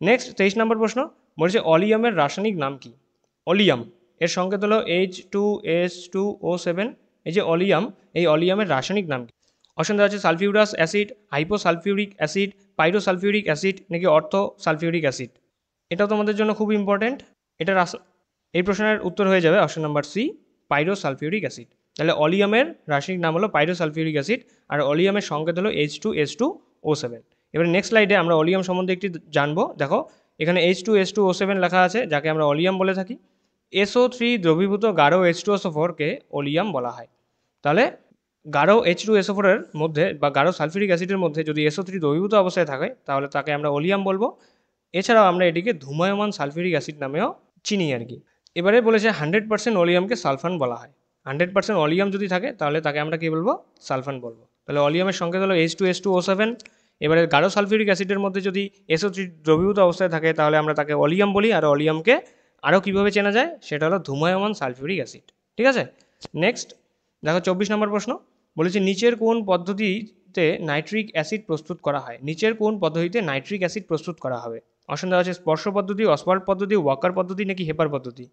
নেক্সট 23 নম্বর প্রশ্ন বলছে অলিয়ামের রাসায়নিক নাম কি? অলিয়াম এর সংকেত হলো H2S2O7। এই যে অলিয়াম, এই অলিয়ামের রাসায়নিক নাম কি? অপশন দেওয়া আছে সালফিউরাস অ্যাসিড, হাইপোসালফিউরিক অ্যাসিড, পাইরোসালফিউরিক অ্যাসিড, নাকি অর্থোসালফিউরিক অ্যাসিড। এটাও তোমাদের জন্য খুব ইম্পর্টেন্ট। এই প্রশ্নের উত্তর হয়ে যাবে অপশন নাম্বার সি, পাইরোসালফিউরিক অ্যাসিড। তাহলে অলিয়ামের রাসায়নিক নাম হলো পাইরোসালফিউরিক অ্যাসিড, আর অলিয়ামের সংকেত হলো H2S2O7। এবারে নেক্সট স্লাইডে আমরা অলিয়াম সম্বন্ধে একটি জানবো। দেখো এখানে H2S2O7 লেখা আছে, যাকে আমরা অলিয়াম বলে থাকি। SO3 দ্রবীভূত গাঢ় H2SO4-কে অলিয়াম বলা হয়। তাহলে গাঢ় H2SO4 এর মধ্যে বা গাঢ় সালফিউরিক অ্যাসিডের মধ্যে যদি SO3 দ্রবীভূত অবস্থায় থাকে তাহলে তাকে আমরা অলিয়াম বলবো। এছাড়াও আমরা এটিকে ধূমায়মান সালফিউরিক অ্যাসিড নামেও চিনি আর কি। এবারে বলেছে 100% অলিয়ামকে সালফান বলা হয়। 100% অলিয়াম যদি থাকে তাহলে তাকে আমরা কী বলবো? সালফান বলবো। তাহলে অলিয়ামের সংকেত হলো H2S2O7। এবারে গাঢ় সালফিউরিক অ্যাসিডের মধ্যে যদি SO3 দ্রবীভূত অবস্থায় থাকে তাহলে আমরা তাকে অলিয়াম বলি। আর অলিয়ামকে আরও কীভাবে চেনা যায়, সেটা হলো ধূমায়মান সালফিউরিক অ্যাসিড। ঠিক আছে, নেক্সট দেখো 24 নম্বর প্রশ্ন বলেছে নিচের কোন পদ্ধতিতে নাইট্রিক অ্যাসিড প্রস্তুত করা হয়? নিচের কোন পদ্ধতিতে নাইট্রিক অ্যাসিড প্রস্তুত করা হবে? অপশন দেওয়া আছে স্পর্শ পদ্ধতি, অসওয়াল্ড পদ্ধতি, ওয়াকার পদ্ধতি, নাকি হেপার পদ্ধতি।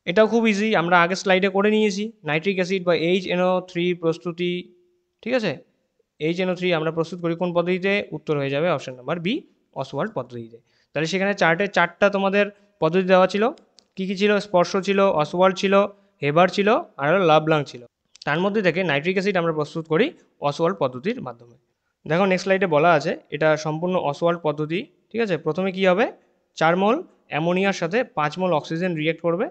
এটাও খুব ইজি, আমরা আগের স্লাইডে করে নিয়েছি। নাইট্রিক অ্যাসিড বা HNO3 প্রস্তুতি, ঠিক আছে, HNO3 আমরা প্রস্তুত করি কোন পদ্ধতিতে? উত্তর হয়ে যাবে অপশন নাম্বার বি, অসওয়াল্ড পদ্ধতিতে। তাহলে সেখানে চারটা তোমাদের পদ্ধতি দেওয়া ছিল। কী কী ছিল? স্পর্শ ছিল, অসওয়াল্ড ছিল, হেবার ছিল, আর লাব্লাঙ্ক ছিল। তার মধ্যে থেকে নাইট্রিক অ্যাসিড আমরা প্রস্তুত করি অসওয়াল্ড পদ্ধতির মাধ্যমে। দেখো নেক্সট স্লাইডে বলা আছে এটা সম্পূর্ণ অসওয়াল্ড পদ্ধতি। ঠিক আছে, প্রথমে কি হবে? 4 মোল অ্যামোনিয়ার সাথে 5 মোল অক্সিজেন রিয়েক্ট করবে,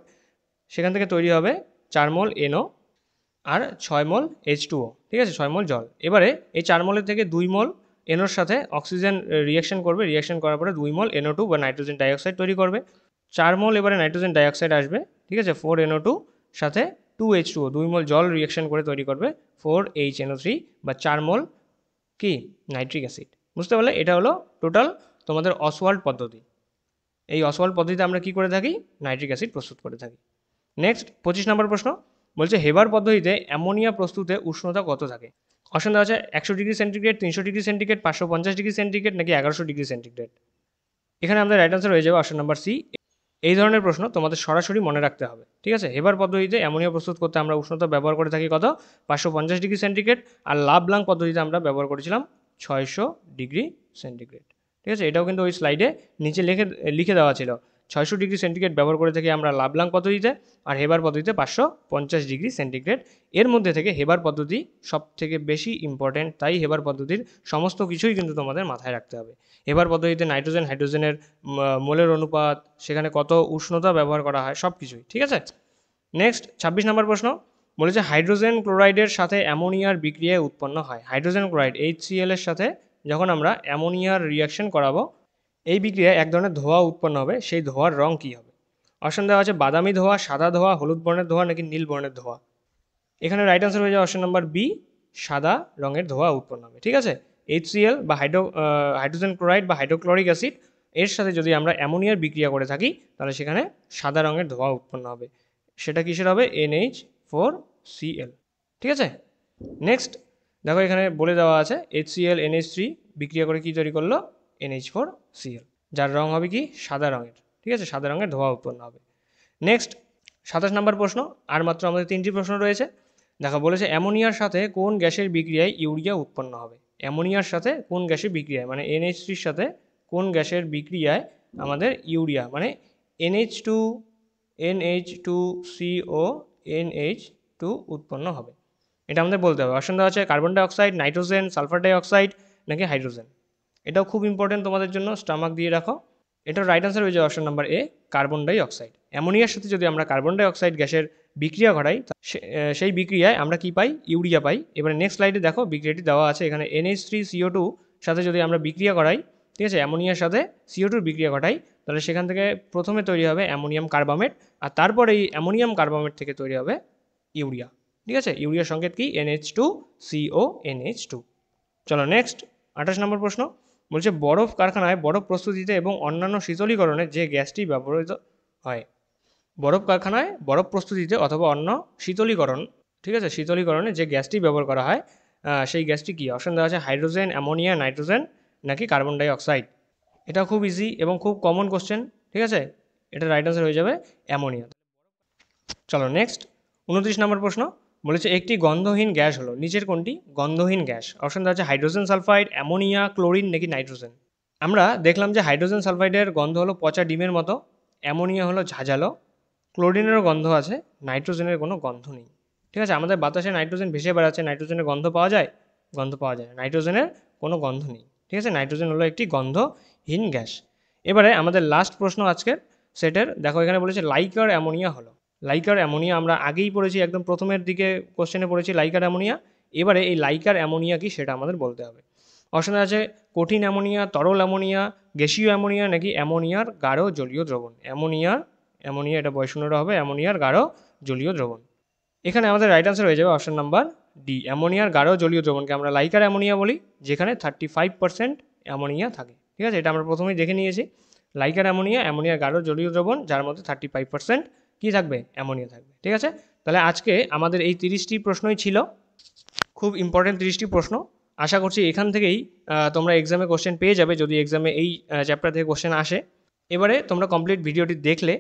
সেখান থেকে তৈরি হবে 4 মোল NO আর 6 মোল H2O। ঠিক আছে, 6 মোল জল। এবারে এই 4 মোলের থেকে 2 মোল NOর সাথে অক্সিজেন রিয়েকশন করবে, রিয়েকশন করার পরে 2 মোল NO2 বা নাইট্রোজেন ডাইঅক্সাইড তৈরি করবে। 4 মোল এবারে নাইট্রোজেন ডাইঅক্সাইড আসবে, ঠিক আছে, 4NO2 সাথে 2H2O, 2 মোল জল রিয়েকশন করে তৈরি করবে 4HNO3 বা 4 মোল কি নাইট্রিক অ্যাসিড। বুঝতে পারলে? এটা হলো টোটাল তোমাদের অসওয়াল্ড পদ্ধতি। এই অসওয়াল্ড পদ্ধতিতে আমরা কি করে থাকি? নাইট্রিক অ্যাসিড প্রস্তুত করে থাকি। নেক্সট 25 নম্বর প্রশ্ন বলছে হেবার পদ্ধতিতে অ্যামোনিয়া প্রস্তুতে উষ্ণতা কত থাকে? অপশন দেওয়া আছে 100 degree centigrade, 300 degree centigrade, 550 degree centigrade, নাকি 1100 ডিগ্রি সেন্টিগ্রেড। এখানে আমাদের রাইট আনসার হয়ে যাবে অপশন নাম্বার সি। এই ধরনের প্রশ্ন তোমাদের সরাসরি মনে রাখতে হবে। ঠিক আছে, হেবার পদ্ধতিতে অ্যামোনিয়া প্রস্তুত করতে আমরা উষ্ণতা ব্যবহার করে থাকি কত? 550 ডিগ্রি সেন্টিগ্রেড। আর লাব্লাঙ্ক পদ্ধতিতে আমরা ব্যবহার করেছিলাম 600 ডিগ্রি সেন্টিগ্রেড। ঠিক আছে, এটাও কিন্তু ওই স্লাইডে নিচে লিখে দেওয়া ছিল। 600 ডিগ্রি সেন্টিগ্রেড ব্যবহার করে থাকি আমরা লাব্লাঙ্ক পদ্ধতিতে, আর হেবার পদ্ধতিতে 550 ডিগ্রি সেন্টিগ্রেড। এর মধ্যে থেকে হেবার পদ্ধতি সব থেকে বেশি ইম্পর্টেন্ট, তাই হেবার পদ্ধতির সমস্ত কিছুই কিন্তু তোমাদের মাথায় রাখতে হবে। হেবার পদ্ধতিতে নাইট্রোজেন হাইড্রোজেনের মোলের অনুপাত, সেখানে কত উষ্ণতা ব্যবহার করা হয়, সব কিছুই। ঠিক আছে, নেক্সট 26 নম্বর প্রশ্ন বলেছে হাইড্রোজেন ক্লোরাইডের সাথে অ্যামোনিয়ার বিক্রিয়ায় উৎপন্ন হয়। হাইড্রোজেন ক্লোরাইড HCl এর সাথে যখন আমরা অ্যামোনিয়ার রিয়াকশন করাবো, এই বিক্রিয়ায় এক ধরনের ধোঁয়া উৎপন্ন হবে। সেই ধোঁয়ার রং কী হবে? অপশন দেওয়া আছে বাদামি ধোঁয়া, সাদা ধোঁয়া, হলুদ বর্ণের ধোঁয়া, নাকি নীল বর্ণের ধোঁয়া। এখানে রাইট আনসার হয়ে যাবে অপশন নাম্বার বি, সাদা রঙের ধোঁয়া উৎপন্ন হবে। ঠিক আছে, HCl বা হাইড্রোজেন ক্লোরাইড বা হাইড্রোক্লোরিক অ্যাসিড এর সাথে যদি আমরা অ্যামোনিয়ার বিক্রিয়া করে থাকি তাহলে সেখানে সাদা রঙের ধোঁয়া উৎপন্ন হবে। সেটা কিসের হবে? NH4Cl। ঠিক আছে, নেক্সট দেখো এখানে বলে দেওয়া আছে HCl NH3 বিক্রিয়া করে কি তৈরি করলো? NH4Cl, যার রং হবে কি? সাদা রঙের। ঠিক আছে, সাদা রঙের ধোঁয়া উৎপন্ন হবে। নেক্সট 27 নম্বর প্রশ্ন, আর মাত্র আমাদের 3টি প্রশ্ন রয়েছে। দেখো বলেছে অ্যামোনিয়ার সাথে কোন গ্যাসের বিক্রিয়ায় ইউরিয়া উৎপন্ন হবে? অ্যামোনিয়ার সাথে কোন গ্যাসের বিক্রিয়ায়, মানে NH3 এর সাথে কোন গ্যাসের বিক্রিয়ায় আমাদের ইউরিয়া মানে NH2 NH2CO NH2 উৎপন্ন হবে? এটা আমাদের বলতে হবে। অপশন দেওয়া আছে carbon dioxide, nitrogen, sulphur dioxide নাকি হাইড্রোজেন। এটাও খুব ইম্পর্টেন্ট তোমাদের জন্য, স্টামাক দিয়ে রাখো। এটার রাইট আনসার হয়ে যাবে option number A, carbon dioxide. অ্যামোনিয়ার সাথে যদি আমরা কার্বন ডাইঅক্সাইড গ্যাসের বিক্রিয়া ঘটাই সেই বিক্রিয়ায় আমরা কি পাই? ইউরিয়া পাই। এবারে নেক্সট স্লাইডে দেখো বিক্রিয়াটি দেওয়া আছে এখানে NH3CO2 সাথে যদি আমরা বিক্রিয়া করাই, ঠিক আছে, অ্যামোনিয়ার সাথে CO2 বিক্রিয়া ঘটাই, তাহলে সেখান থেকে প্রথমে তৈরি হবে অ্যামোনিয়াম কার্বামেট, আর তারপরে এই অ্যামোনিয়াম কার্বামেট থেকে তৈরি হবে ইউরিয়া। ঠিক আছে, ইউরিয়ার সংকেত কি? NH2CO NH2। চলো নেক্সট 28 নম্বর প্রশ্ন, বলছে বরফ কারখানায় বরফ প্রস্তুতিতে এবং অন্যান্য শীতলীকরণে যে গ্যাসটি ব্যবহৃত হয়। বরফ কারখানায় বরফ প্রস্তুতিতে অথবা অন্য শীতলীকরণ, ঠিক আছে, শীতলীকরণে যে গ্যাসটি ব্যবহার করা হয় সেই গ্যাসটি কি? অপশন দেওয়া আছে হাইড্রোজেন, অ্যামোনিয়া, নাইট্রোজেন নাকি কার্বন ডাইঅক্সাইড। এটা খুব ইজি এবং খুব কমন কোশ্চেন। ঠিক আছে, এটা রাইট আনসার হয়ে যাবে অ্যামোনিয়া। চলো নেক্সট 29 নম্বর প্রশ্ন, বলেছে একটি গন্ধহীন গ্যাস হলো নিচের কোনটি গন্ধহীন গ্যাস? অপশন দেওয়া আছে হাইড্রোজেন সালফাইড, অ্যামোনিয়া, ক্লোরিন নাকি নাইট্রোজেন। আমরা দেখলাম যে হাইড্রোজেন সালফাইডের গন্ধ হলো পচা ডিমের মতো, অ্যামোনিয়া হলো ঝাঁঝালো, ক্লোরিনেরও গন্ধ আছে, নাইট্রোজেনের কোনো গন্ধ নেই। ঠিক আছে, আমাদের বাতাসে নাইট্রোজেন ভেসে বেড়াচ্ছে, নাইট্রোজেনের গন্ধ পাওয়া যায়? গন্ধ পাওয়া যায় না, নাইট্রোজেনের কোনো গন্ধ নেই। ঠিক আছে, নাইট্রোজেন হলো একটি গন্ধহীন গ্যাস। এবারে আমাদের লাস্ট প্রশ্ন আজকের সেটের, দেখো এখানে বলেছে লাইকার অ্যামোনিয়া হলো। লাইকার অ্যামোনিয়া আমরা আগেই পড়েছি, একদম প্রথমের দিকে কোশ্চেনে পড়েছি লাইকার অ্যামোনিয়া। এবারে এই লাইকার অ্যামোনিয়া কি সেটা আমাদের বলতে হবে। অপশন আছে কঠিন অ্যামোনিয়া, তরল অ্যামোনিয়া, গ্যাসীয় অ্যামোনিয়া নাকি অ্যামোনিয়ার গাঢ় জলীয় দ্রবণ। অ্যামোনিয়া এটা বয়শূন্যটা হবে, অ্যামোনিয়ার গাঢ় জলীয় দ্রবণ। এখানে আমাদের রাইট আনসার হয়ে যাবে অপশন নাম্বার ডি, অ্যামোনিয়ার গাঢ় জলীয় দ্রবণকে আমরা লাইকার অ্যামোনিয়া বলি, যেখানে 35% অ্যামোনিয়া থাকে। ঠিক আছে, এটা আমরা প্রথমেই দেখে নিয়েছি। লাইকার অ্যামোনিয়া, অ্যামোনিয়ার গাঢ় জলীয় দ্রবণ যার মধ্যে 35% কী থাকবে? অ্যামোনিয়া থাকবে। ঠিক আছে, তাহলে আজকে আমাদের এই 30টি প্রশ্নই ছিল, খুব ইম্পর্টেন্ট 30টি প্রশ্ন। আশা করছি এখান থেকেই তোমরা এক্সামে কোশ্চেন পেয়ে যাবে, যদি এক্সামে এই চ্যাপ্টার থেকে কোশ্চেন আসে। এবারে তোমরা কমপ্লিট ভিডিওটি দেখলে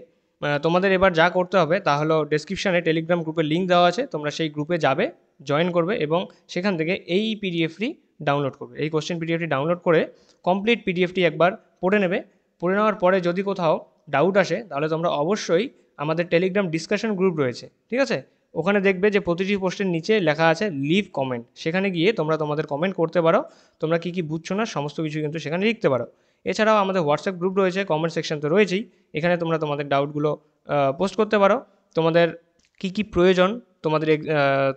তোমাদের এবার যা করতে হবে তা হলো ডেসক্রিপশানে টেলিগ্রাম গ্রুপের লিঙ্ক দেওয়া আছে, তোমরা সেই গ্রুপে যাবে, জয়েন করবে এবং সেখান থেকে এই পিডিএফটি ডাউনলোড করবে। এই কোশ্চেন পিডিএফটি ডাউনলোড করে কমপ্লিট পিডিএফটি একবার পড়ে নেবে। পড়ে নেওয়ার পরে যদি কোথাও ডাউট আসে তাহলে তোমরা অবশ্যই আমাদের টেলিগ্রাম ডিসকাশন গ্রুপ রয়েছে, ঠিক আছে, ওখানে দেখবে যে প্রতিটি পোস্টের নিচে লেখা আছে লিভ কমেন্ট, সেখানে গিয়ে তোমরা তোমাদের কমেন্ট করতে পারো, তোমরা কী কী বুঝছো না সমস্ত কিছু কিন্তু সেখানে লিখতে পারো। এছাড়াও আমাদের হোয়াটসঅ্যাপ গ্রুপ রয়েছে, কমেন্ট সেকশন তো রয়েছেই, এখানে তোমরা তোমাদের ডাউটগুলো পোস্ট করতে পারো। তোমাদের কী কী প্রয়োজন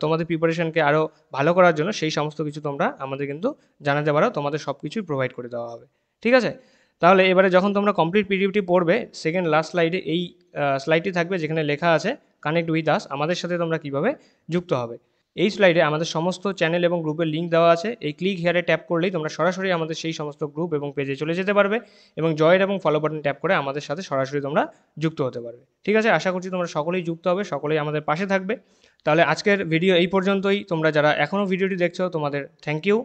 তোমাদের প্রিপারেশনকে আরও ভালো করার জন্য সেই সমস্ত কিছু তোমরা আমাদের কিন্তু জানাতে পারো, তোমাদের সব কিছুই প্রোভাইড করে দেওয়া হবে। ঠিক আছে, তাহলে এবারে যখন তোমরা কমপ্লিট পিডিএফটি পড়বে, সেকেন্ড লাস্ট স্লাইডে এই স্লাইডটি থাকবে যেখানে লেখা আছে কানেক্ট উইথ আস, আমাদের সাথে তোমরা কীভাবে যুক্ত হবে। এই স্লাইডে আমাদের সমস্ত চ্যানেল এবং গ্রুপের লিঙ্ক দেওয়া আছে, এই ক্লিক হেয়ারে ট্যাপ করলেই তোমরা সরাসরি আমাদের সেই সমস্ত গ্রুপ এবং পেজে চলে যেতে পারবে এবং জয়েন এবং ফলো বাটন ট্যাপ করে আমাদের সাথে সরাসরি তোমরা যুক্ত হতে পারবে। ঠিক আছে, আশা করছি তোমরা সকলেই যুক্ত হবে, সকলেই আমাদের পাশে থাকবে। তাহলে আজকের ভিডিও এই পর্যন্তই। তোমরা যারা এখনও ভিডিওটি দেখছো তোমাদের থ্যাংক ইউ।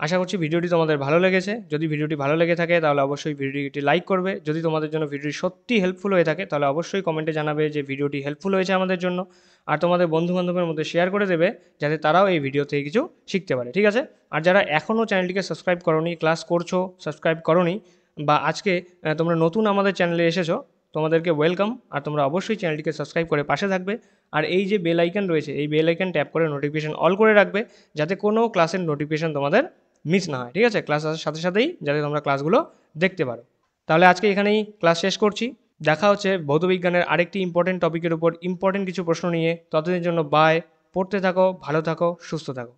আশা করছি ভিডিওটি তোমাদের ভালো লেগেছে। যদি ভিডিওটি ভালো লেগে থাকে তাহলে অবশ্যই ভিডিওটি লাইক করবে। যদি তোমাদের জন্য ভিডিওটি সত্যি হেল্পফুল হয়ে থাকে তাহলে অবশ্যই কমেন্টে জানাবে যে ভিডিওটি হেল্পফুল হয়েছে আমাদের জন্য, আর তোমাদের বন্ধুবান্ধবের মধ্যে শেয়ার করে দেবে যাতে তারাও এই ভিডিও থেকে কিছু শিখতে পারে। ঠিক আছে, আর যারা এখনও চ্যানেলটিকে সাবস্ক্রাইব করোনি, ক্লাস করছো সাবস্ক্রাইব করোনি, বা আজকে তোমরা নতুন আমাদের চ্যানেলে এসেছো, তোমাদেরকে ওয়েলকাম। আর তোমরা অবশ্যই চ্যানেলটিকে সাবস্ক্রাইব করে পাশে থাকবে, আর এই যে বেল আইকন রয়েছে এই বেল আইকন ট্যাপ করে নোটিফিকেশন অল করে রাখবে যাতে কোনো ক্লাসের নোটিফিকেশন তোমাদের মিস না হয়। ঠিক আছে, ক্লাস আসার সাথে সাথেই যাতে তোমরা ক্লাসগুলো দেখতে পারো। তাহলে আজকে এখানেই ক্লাস শেষ করছি। দেখা হচ্ছে ভৌতবিজ্ঞানের আরেকটি ইম্পর্টেন্ট টপিকের উপর ইম্পর্টেন্ট কিছু প্রশ্ন নিয়ে। ততদিনের জন্য বাই, পড়তে থাকো, ভালো থাকো, সুস্থ থাকো।